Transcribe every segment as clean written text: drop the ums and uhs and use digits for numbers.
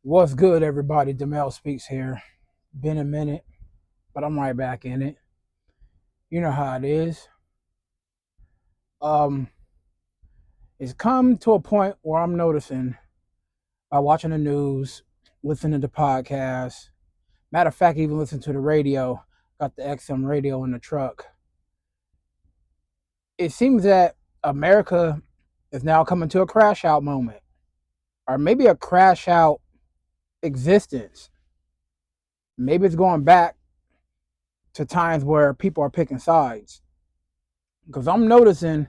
What's good, everybody? Demel Speaks here. Been a minute, but I'm right back in it. You know how it is. Um, it's come to a point where I'm noticing by watching the news, listening to podcasts. Matter of fact, even listening to the radio. Got the XM radio in the truck. It seems that America is now coming to a crash out moment, or maybe a crash out existence. Maybe it's going back to times where people are picking sides. Because I'm noticing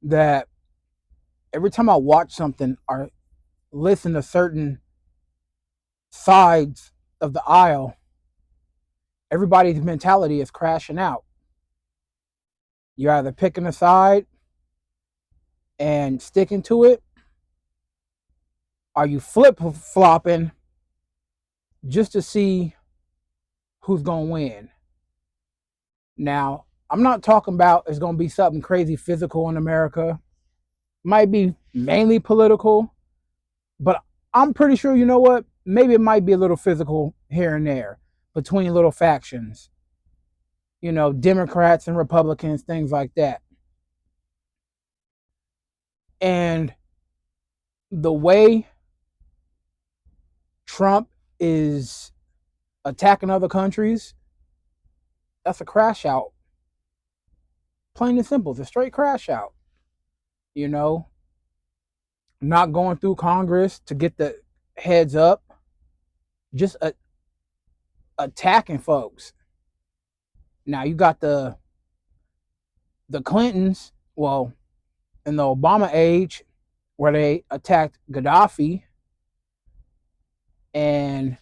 that every time I watch something or listen to certain sides of the aisle, everybody's mentality is crashing out. You're either picking a side and sticking to it, or you flip flopping just to see who's going to win. Now, I'm not talking about it's going to be something crazy physical in America. Might be mainly political, but I'm pretty sure, you know what? Maybe it might be a little physical here and there between little factions. Democrats and Republicans, things like that. And the way Trump is attacking other countries, that's a crash out. Plain and simple. It's a straight crash out. You know, not going through Congress to get the heads up, just attacking folks. Now you got the Clintons, well, in the Obama age, where they attacked Gaddafi, and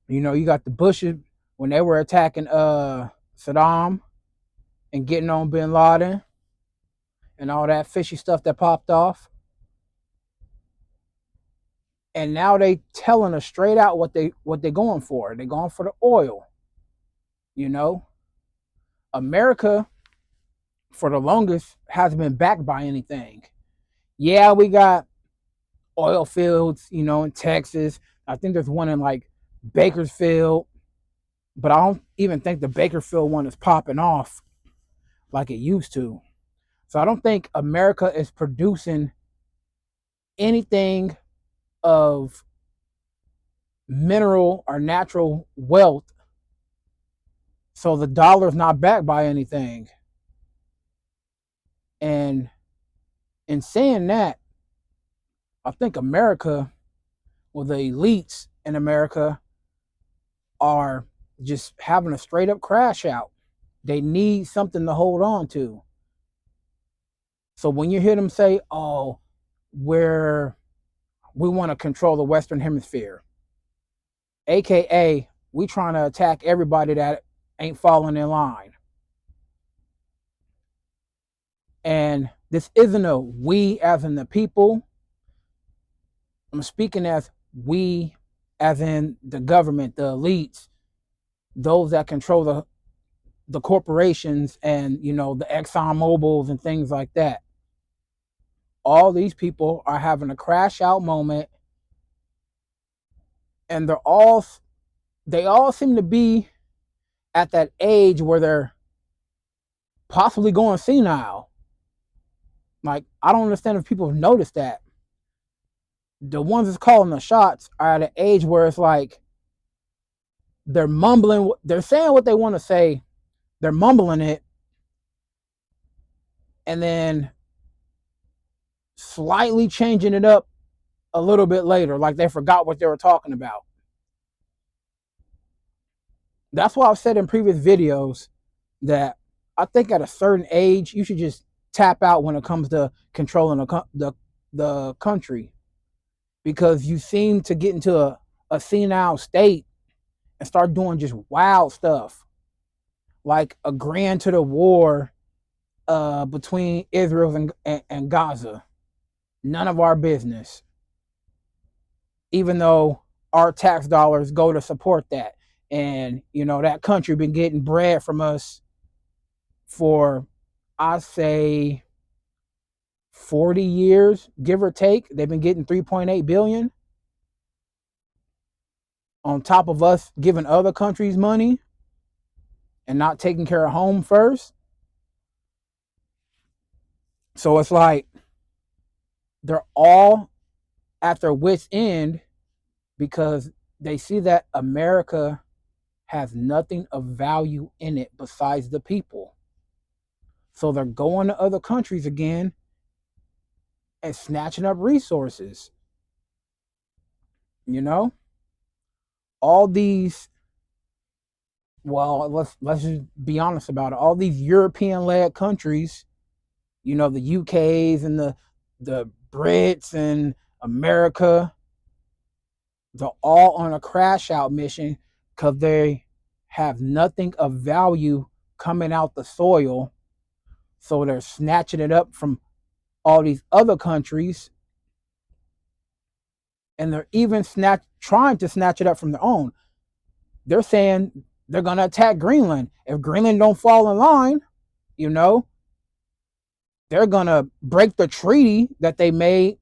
you got the Bushes when they were attacking Saddam and getting on Bin Laden and all that fishy stuff that popped off. And now they telling us straight out what they going for. They're going for the oil. You know, America for the longest hasn't been backed by anything. Yeah, we got oil fields, in Texas. I think there's one in like Bakersfield, but I don't even think the Bakersfield one is popping off like it used to. So I don't think America is producing anything of mineral or natural wealth. So the dollar is not backed by anything. And in saying that, I think America, well, the elites in America are just having a straight up crash out. They need something to hold on to. So when you hear them say, "Oh, we want to control the Western Hemisphere," aka we trying to attack everybody that ain't falling in line. And this isn't a we as in the people. I'm speaking as we as in the government, the elites, those that control the corporations and the Exxon Mobil's and things like that. All these people are having a crash out moment, and they all seem to be at that age where they're possibly going senile. Like, I don't understand if people have noticed that. The ones that's calling the shots are at an age where it's like they're mumbling, they're saying what they want to say, they're mumbling it, and then slightly changing it up a little bit later, like they forgot what they were talking about. That's why I've said in previous videos that I think at a certain age you should just tap out when it comes to controlling the country, because you seem to get into a senile state and start doing just wild stuff, like agreeing to the war between Israel and Gaza. None of our business, even though our tax dollars go to support that. And, that country been getting bread from us for, I say, 40 years, give or take. They've been getting 3.8 billion. on top of us giving other countries money and not taking care of home first. So it's like they're all at their wits' end because they see that America has nothing of value in it besides the people. So they're going to other countries again and snatching up resources. You know, all these. Well, let's just be honest about it. All these European-led countries, the UK's and the Brits and America, they're all on a crash out mission because they have nothing of value coming out the soil. So they're snatching it up from all these other countries, and they're even trying to snatch it up from their own. They're saying they're gonna attack Greenland. If Greenland don't fall in line, you know, they're gonna break the treaty that they made.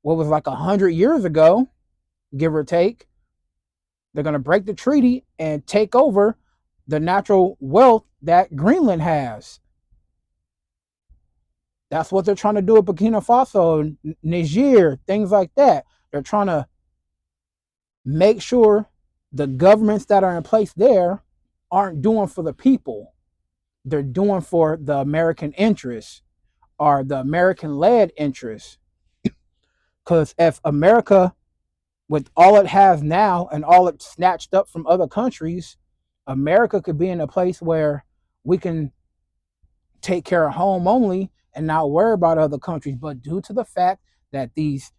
What was like 100 years ago, give or take. They're gonna break the treaty and take over the natural wealth that Greenland has. That's what they're trying to do at Burkina Faso, Niger, things like that. They're trying to make sure the governments that are in place there aren't doing for the people. They're doing for the American interests or the American-led interests. Because if America, with all it has now and all it snatched up from other countries, America could be in a place where we can take care of home only and not worry about other countries. But due to the fact that these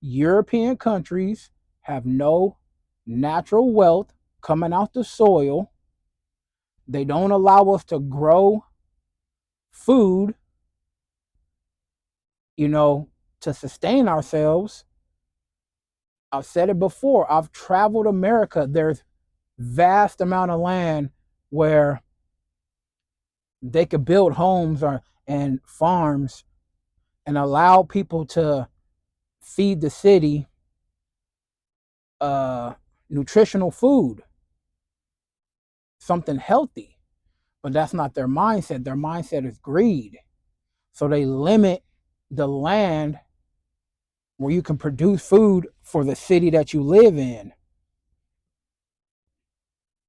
European countries have no natural wealth coming out the soil, they don't allow us to grow food, to sustain ourselves. I've said it before. I've traveled America. There's vast amount of land where they could build homes and farms and allow people to feed the city nutritional food, something healthy. But that's not their mindset. Their mindset is greed. So they limit the land where you can produce food for the city that you live in.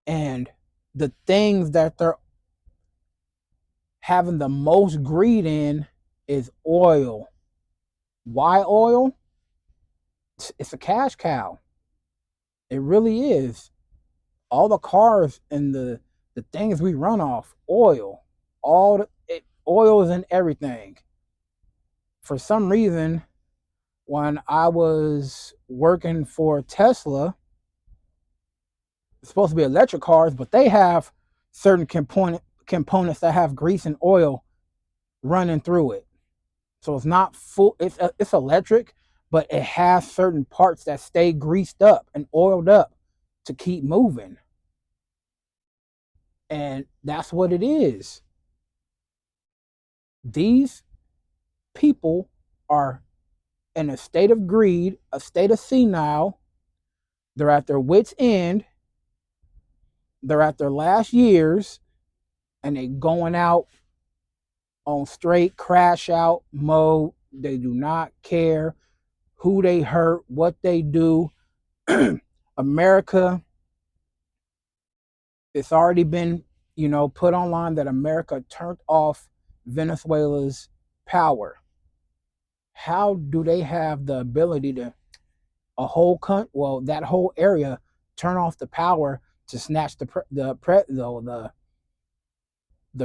And the things that they're having the most greed in is oil. Why oil? It's a cash cow. It really is. All the cars and the things we run off, oil. Oil is in everything. For some reason, when I was working for Tesla, it's supposed to be electric cars, but they have certain components that have grease and oil running through it. So it's not full. It's electric, but it has certain parts that stay greased up and oiled up to keep moving. And that's what it is. These people are in a state of greed, a state of senile. They're at their wits' end. They're at their last years, and they're going out on straight crash out mode. They do not care who they hurt, what they do. America, it's already been, put online that America turned off Venezuela's power. How do they have the ability to that whole area turn off the power to snatch the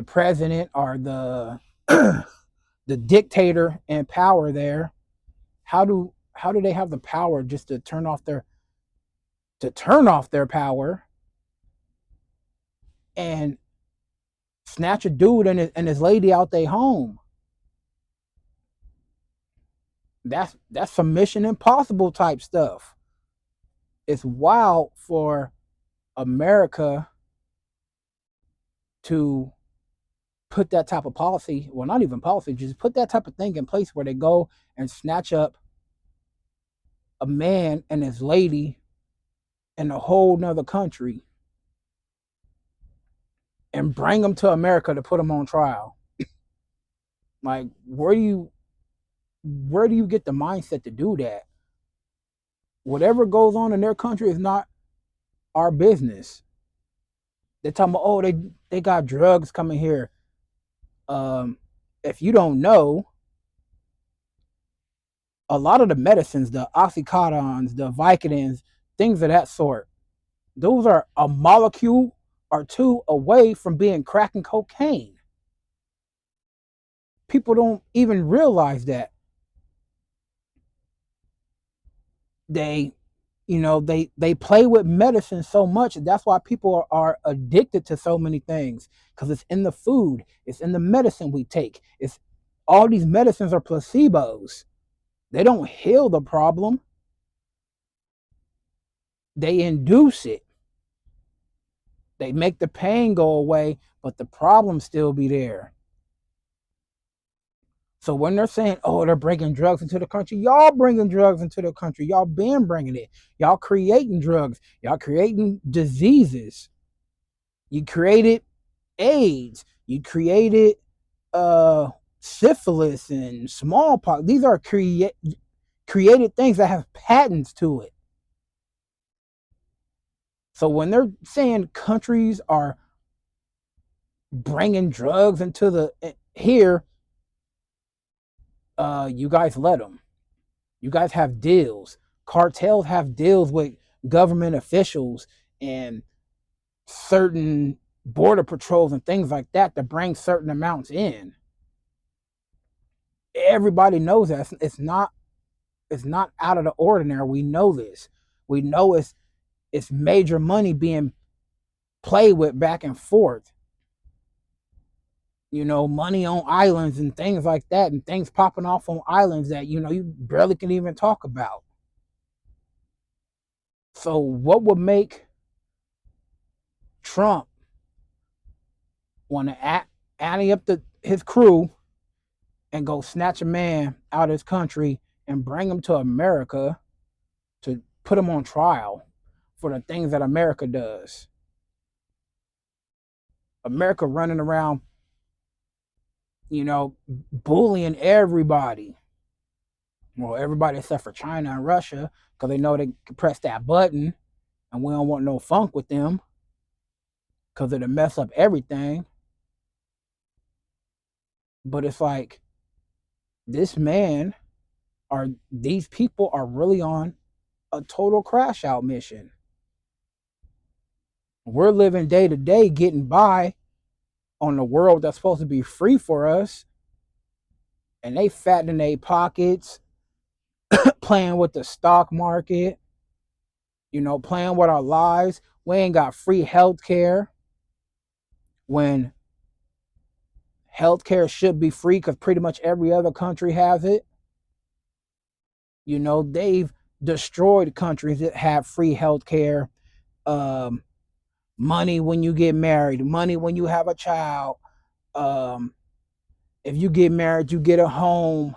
president or the the dictator in power there? How do they have the power just to turn off their power and snatch a dude and his lady out their home? That's some Mission Impossible type stuff. It's wild for America to put that type of policy, well, not even policy, just put that type of thing in place where they go and snatch up a man and his lady in a whole nother country and bring them to America to put them on trial. Like, where do you get the mindset to do that? Whatever goes on in their country is not our business. They're talking about, oh, they got drugs coming here. Um, if you don't know, a lot of the medicines, the oxycontins, the Vicodins, things of that sort, those are a molecule or two away from being crack and cocaine. People don't even realize that. They, they play with medicine so much. That's why people are addicted to so many things, because it's in the food, it's in the medicine we take. It's all these medicines are placebos. They don't heal the problem. They induce it. They make the pain go away, but the problem still be there. So when they're saying, oh, they're bringing drugs into the country, y'all bringing drugs into the country. Y'all been bringing it. Y'all creating drugs. Y'all creating diseases. You created AIDS. You created syphilis and smallpox. These are created things that have patents to it. So when they're saying countries are bringing drugs into the here, you guys let them. You guys have deals. Cartels have deals with government officials and certain border patrols and things like that to bring certain amounts in. Everybody knows that. It's not out of the ordinary. We know this. We know it's major money being played with back and forth. Money on islands and things like that, and things popping off on islands that you barely can even talk about. So what would make Trump want to ante up his crew and go snatch a man out of his country and bring him to America to put him on trial for the things that America does? America running around, bullying everybody. Well, everybody except for China and Russia, because they know they can press that button, and we don't want no funk with them because it'll mess up everything. But it's like, this man or these people are really on a total crash out mission. We're living day to day, getting by on the world that's supposed to be free for us, and they fattening their pockets, playing with the stock market, playing with our lives. We ain't got free health care when healthcare should be free because pretty much every other country has it. They've destroyed countries that have free healthcare, money when you get married, money when you have a child. Um, if you get married, you get a home.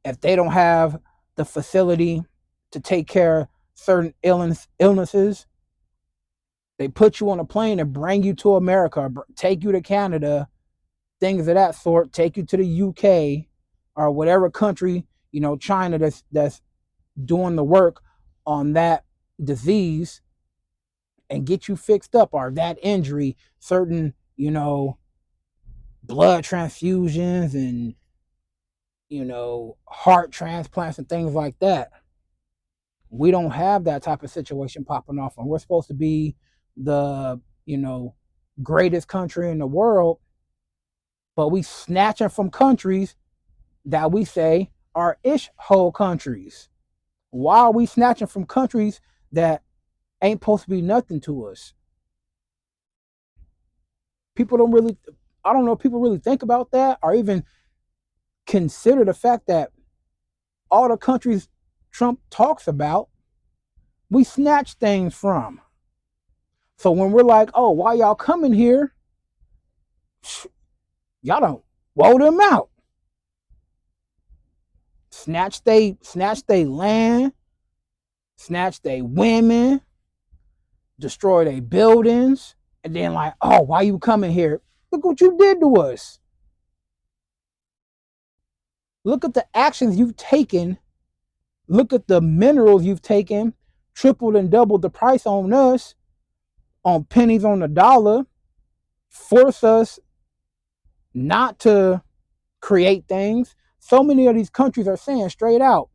If they don't have the facility to take care of certain illnesses, they put you on a plane and bring you to America, take you to Canada, things of that sort, take you to the UK or whatever country, China that's doing the work on that disease, and get you fixed up, or that injury, certain, blood transfusions and, heart transplants and things like that. We don't have that type of situation popping off, and we're supposed to be the, greatest country in the world, but we snatching from countries that we say are ish hole countries. Why are we snatching from countries that ain't supposed to be nothing to us? People don't really, I don't know if people really think about that or even consider the fact that all the countries Trump talks about, we snatch things from. So when we're like, oh, why y'all coming here? Y'all don't woe them out. Snatch they land, snatch they women, destroy their buildings, and then like, oh, why you coming here? Look what you did to us. Look at the actions you've taken. Look at the minerals you've taken, tripled and doubled the price on us, on pennies on the dollar, force us not to create things. So many of these countries are saying straight out,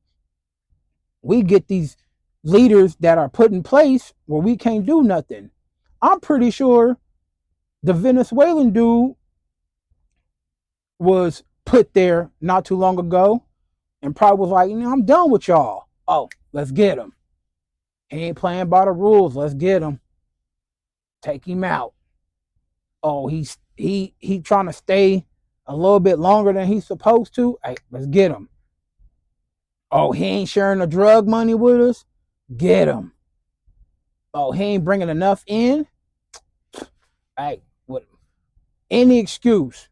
we get these leaders that are put in place where we can't do nothing. I'm pretty sure the Venezuelan dude was put there not too long ago and probably was like, I'm done with y'all. Oh, let's get him. He ain't playing by the rules. Let's get him. Take him out. Oh, he trying to stay a little bit longer than he's supposed to. Hey, let's get him. Oh, he ain't sharing the drug money with us. Get him. Oh, he ain't bringing enough in. Hey, what? Any excuse.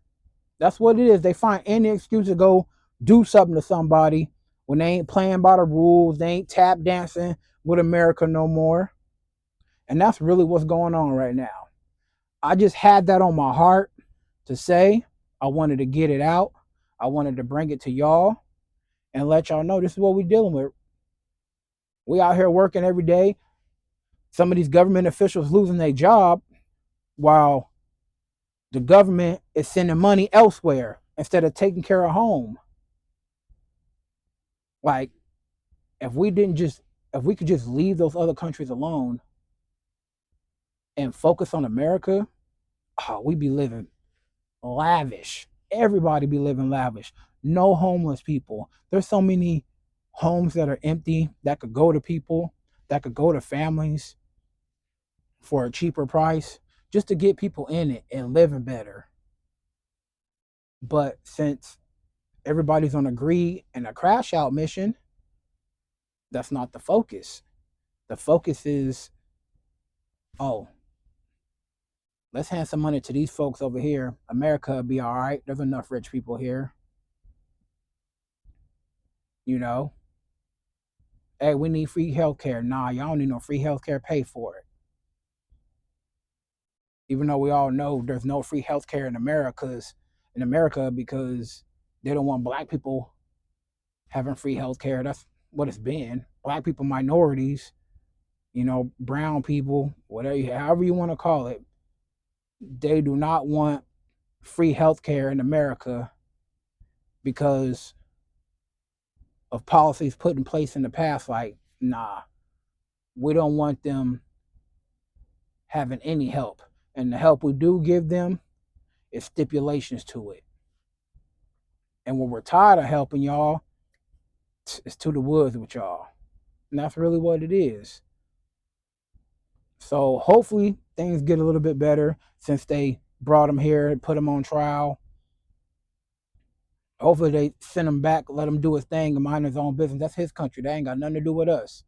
That's what it is. They find any excuse to go do something to somebody when they ain't playing by the rules. They ain't tap dancing with America no more. And that's really what's going on right now. I just had that on my heart to say. I wanted to get it out. I wanted to bring it to y'all and let y'all know this is what we're dealing with. We out here working every day. Some of these government officials losing their job while the government is sending money elsewhere instead of taking care of home. Like, if we could just leave those other countries alone and focus on America, oh, we'd be living lavish. Everybody be living lavish. No homeless people. There's so many homes that are empty that could go to people, that could go to families for a cheaper price just to get people in it and living better. But since everybody's on a greed and a crash out mission, that's not the focus. The focus is, oh, let's hand some money to these folks over here. America will be all right. There's enough rich people here. You know, hey, we need free healthcare. Nah, y'all don't need no free healthcare. Pay for it. Even though we all know there's no free healthcare in America because they don't want black people having free healthcare. That's what it's been. Black people, minorities, brown people, whatever, however you want to call it, they do not want free healthcare in America because of policies put in place in the past. Like, nah, we don't want them having any help. And the help we do give them is stipulations to it. And when we're tired of helping y'all, it's to the woods with y'all. And that's really what it is. So hopefully things get a little bit better since they brought him here and put him on trial. Hopefully they send him back, let him do his thing and mind his own business. That's his country. That ain't got nothing to do with us.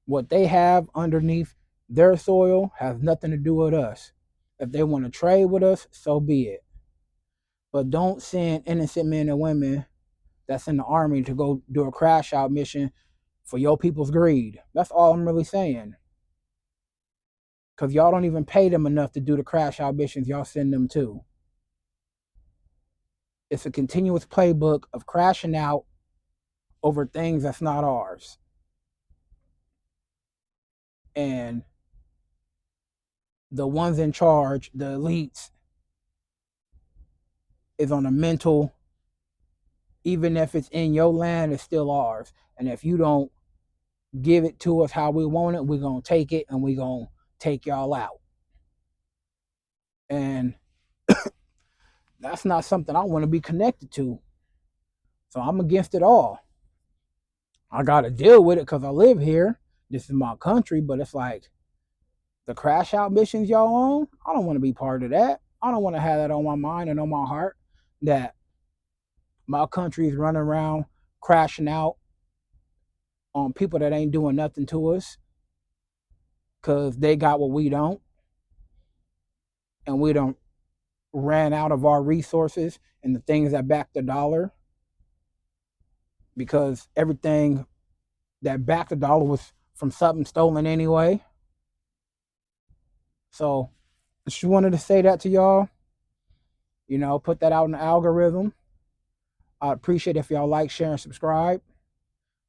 What they have underneath their soil has nothing to do with us. If they want to trade with us, so be it. But don't send innocent men and women that's in the army to go do a crash out mission for your people's greed. That's all I'm really saying. Because y'all don't even pay them enough to do the crash out missions y'all send them to. It's a continuous playbook of crashing out over things that's not ours. And the ones in charge, the elites, is on a mental, even if it's in your land, it's still ours. And if you don't give it to us how we want it, we're going to take it and we're going to take y'all out. And that's not something I want to be connected to. So I'm against it all. I got to deal with it because I live here. This is my country, but it's like the crash out missions y'all on, I don't want to be part of that. I don't want to have that on my mind and on my heart that my country is running around crashing out on people that ain't doing nothing to us because they got what we don't. And we don't ran out of our resources and the things that back the dollar because everything that backed the dollar was from something stolen anyway. So I just wanted to say that to y'all. You know, put that out in the algorithm. I appreciate if y'all like, share, and subscribe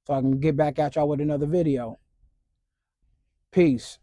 so I can get back at y'all with another video. Peace.